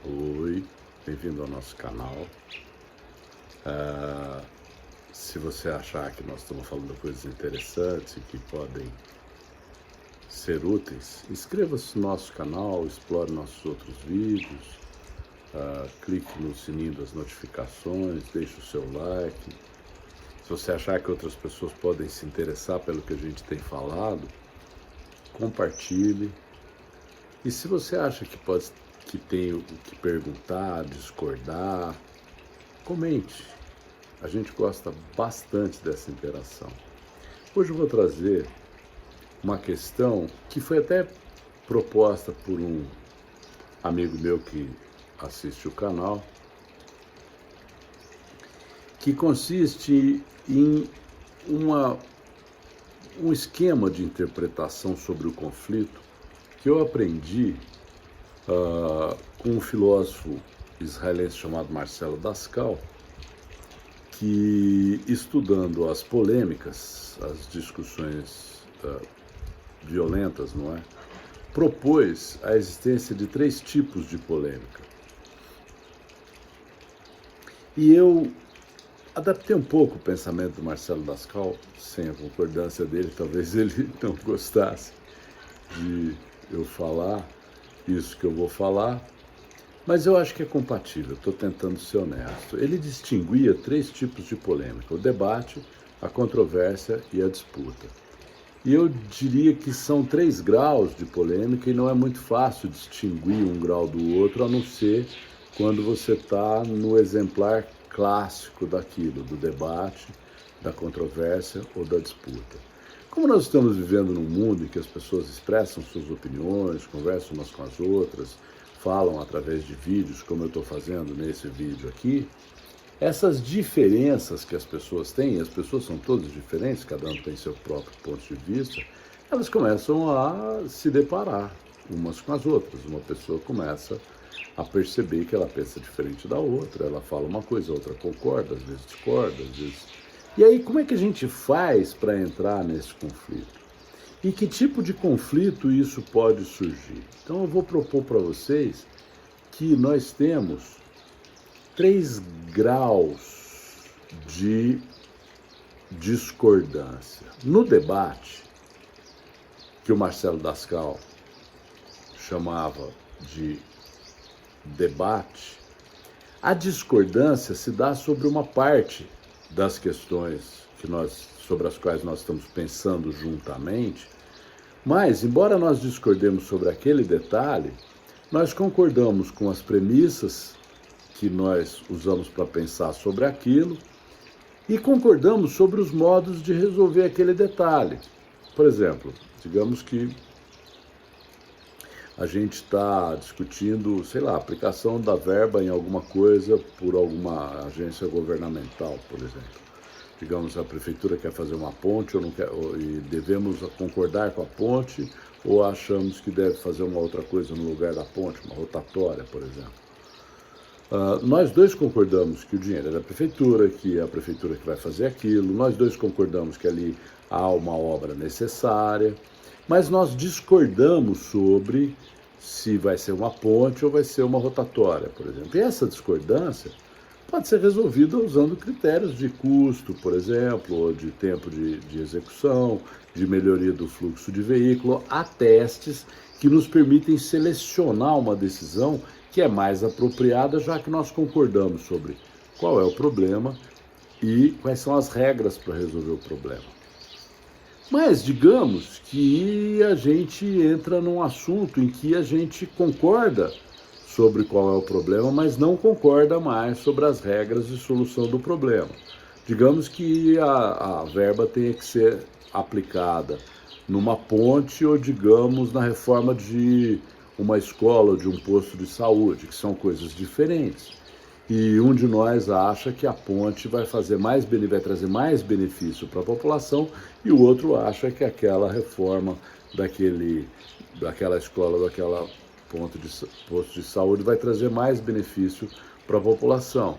Oi, bem-vindo ao nosso canal. Se você achar que nós estamos falando coisas interessantes e que podem ser úteis, inscreva-se no nosso canal, explore nossos outros vídeos, clique no sininho das notificações, deixe o seu like. Se você achar que outras pessoas podem se interessar pelo que a gente tem falado, compartilhe. E se você acha que tem o que perguntar, discordar, comente. A gente gosta bastante dessa interação. Hoje eu vou trazer uma questão que foi até proposta por um amigo meu que assiste o canal, que consiste em um esquema de interpretação sobre o conflito que eu aprendi com um filósofo israelense chamado Marcelo Dascal, que, estudando as polêmicas, as discussões violentas, não é? Propôs a existência de 3 tipos de polêmica. E eu adaptei um pouco o pensamento do Marcelo Dascal, sem a concordância dele, talvez ele não gostasse de eu falar isso que eu vou falar, mas eu acho que é compatível, estou tentando ser honesto. Ele distinguia 3 tipos de polêmica: o debate, a controvérsia e a disputa. E eu diria que são 3 graus de polêmica e não é muito fácil distinguir um grau do outro, a não ser quando você está no exemplar clássico daquilo, do debate, da controvérsia ou da disputa. Como nós estamos vivendo num mundo em que as pessoas expressam suas opiniões, conversam umas com as outras, falam através de vídeos, como eu estou fazendo nesse vídeo aqui, essas diferenças que as pessoas têm, e as pessoas são todas diferentes, cada um tem seu próprio ponto de vista, elas começam a se deparar umas com as outras. Uma pessoa começa a perceber que ela pensa diferente da outra, ela fala uma coisa, a outra concorda, às vezes discorda, às vezes... E aí, como é que a gente faz para entrar nesse conflito? E que tipo de conflito isso pode surgir? Então eu vou propor para vocês que nós temos 3 graus de discordância. No debate, que o Marcelo Dascal chamava de debate, a discordância se dá sobre uma parte das questões sobre as quais nós estamos pensando juntamente, mas, embora nós discordemos sobre aquele detalhe, nós concordamos com as premissas que nós usamos para pensar sobre aquilo e concordamos sobre os modos de resolver aquele detalhe. Por exemplo, digamos que a gente está discutindo, sei lá, a aplicação da verba em alguma coisa por alguma agência governamental, por exemplo. Digamos, a prefeitura quer fazer uma ponte ou não quer, e devemos concordar com a ponte, ou achamos que deve fazer uma outra coisa no lugar da ponte, uma rotatória, por exemplo. Nós dois concordamos que o dinheiro é da prefeitura, que é a prefeitura que vai fazer aquilo, nós dois concordamos que ali há uma obra necessária, mas nós discordamos sobre se vai ser uma ponte ou vai ser uma rotatória, por exemplo. E essa discordância pode ser resolvida usando critérios de custo, por exemplo, ou de tempo de execução, de melhoria do fluxo de veículo. Há testes que nos permitem selecionar uma decisão que é mais apropriada, já que nós concordamos sobre qual é o problema e quais são as regras para resolver o problema. Mas digamos que a gente entra num assunto em que a gente concorda sobre qual é o problema, mas não concorda mais sobre as regras de solução do problema. Digamos que a verba tenha que ser aplicada numa ponte ou, digamos, na reforma de uma escola ou de um posto de saúde, que são coisas diferentes. E um de nós acha que a ponte vai trazer mais benefício para a população, e o outro acha que aquela reforma daquela escola, daquela posto de saúde vai trazer mais benefício para a população.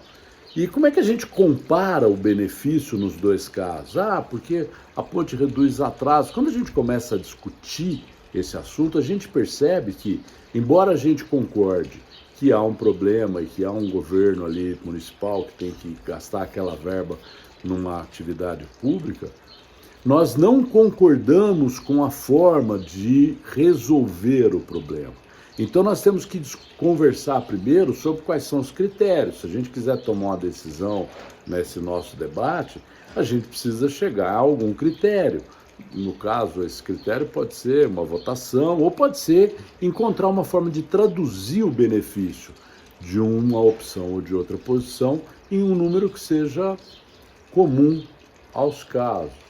E como é que a gente compara o benefício nos 2 casos? Porque a ponte reduz atraso. Quando a gente começa a discutir esse assunto, a gente percebe que, embora a gente concorde que há um problema e que há um governo ali municipal que tem que gastar aquela verba numa atividade pública, nós não concordamos com a forma de resolver o problema. Então nós temos que conversar primeiro sobre quais são os critérios. Se a gente quiser tomar uma decisão nesse nosso debate, a gente precisa chegar a algum critério. No caso, esse critério pode ser uma votação ou pode ser encontrar uma forma de traduzir o benefício de uma opção ou de outra posição em um número que seja comum aos casos.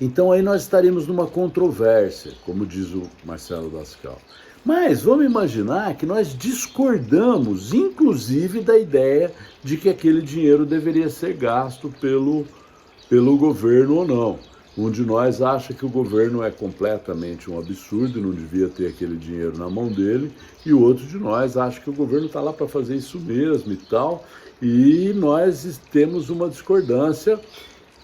Então aí nós estaremos numa controvérsia, como diz o Marcelo Dascal. Mas vamos imaginar que nós discordamos, inclusive, da ideia de que aquele dinheiro deveria ser gasto pelo governo ou não. Um de nós acha que o governo é completamente um absurdo e não devia ter aquele dinheiro na mão dele, e o outro de nós acha que o governo está lá para fazer isso mesmo e tal, e nós temos uma discordância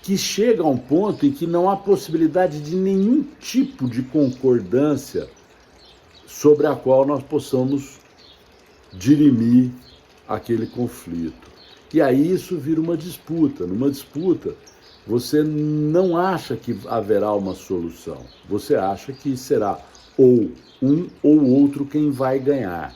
que chega a um ponto em que não há possibilidade de nenhum tipo de concordância sobre a qual nós possamos dirimir aquele conflito. E aí isso vira uma disputa. Numa disputa, você não acha que haverá uma solução. Você acha que será ou um ou outro quem vai ganhar.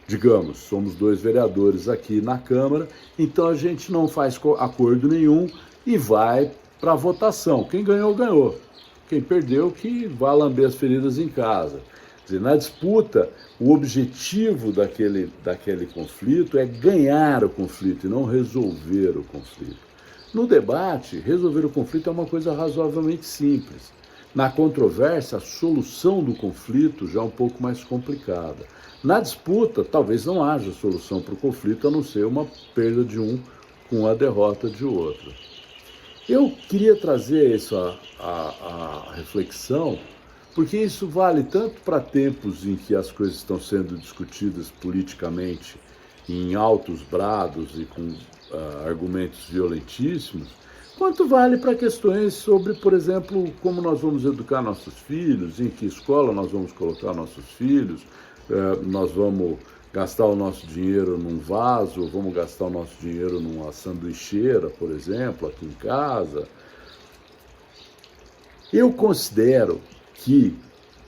Digamos, somos 2 vereadores aqui na Câmara, então a gente não faz acordo nenhum e vai para a votação. Quem ganhou, ganhou. Quem perdeu, que vá lamber as feridas em casa. Quer dizer, na disputa, o objetivo daquele conflito é ganhar o conflito e não resolver o conflito. No debate, resolver o conflito é uma coisa razoavelmente simples. Na controvérsia, a solução do conflito já é um pouco mais complicada. Na disputa, talvez não haja solução para o conflito, a não ser uma perda de um com a derrota de outro. Eu queria trazer isso à reflexão, porque isso vale tanto para tempos em que as coisas estão sendo discutidas politicamente em altos brados e com argumentos violentíssimos, quanto vale para questões sobre, por exemplo, como nós vamos educar nossos filhos, em que escola nós vamos colocar nossos filhos, nós vamos gastar o nosso dinheiro num vaso, vamos gastar o nosso dinheiro numa sanduicheira, por exemplo, aqui em casa. Eu considero que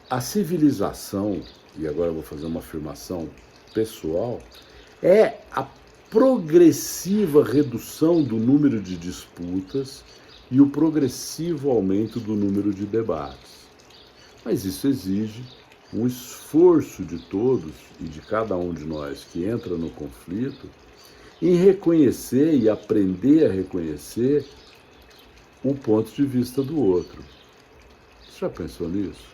a civilização, e agora eu vou fazer uma afirmação pessoal, é a progressiva redução do número de disputas e o progressivo aumento do número de debates. Mas isso exige um esforço de todos e de cada um de nós que entra no conflito em reconhecer e aprender a reconhecer o ponto de vista do outro. Você já pensou nisso?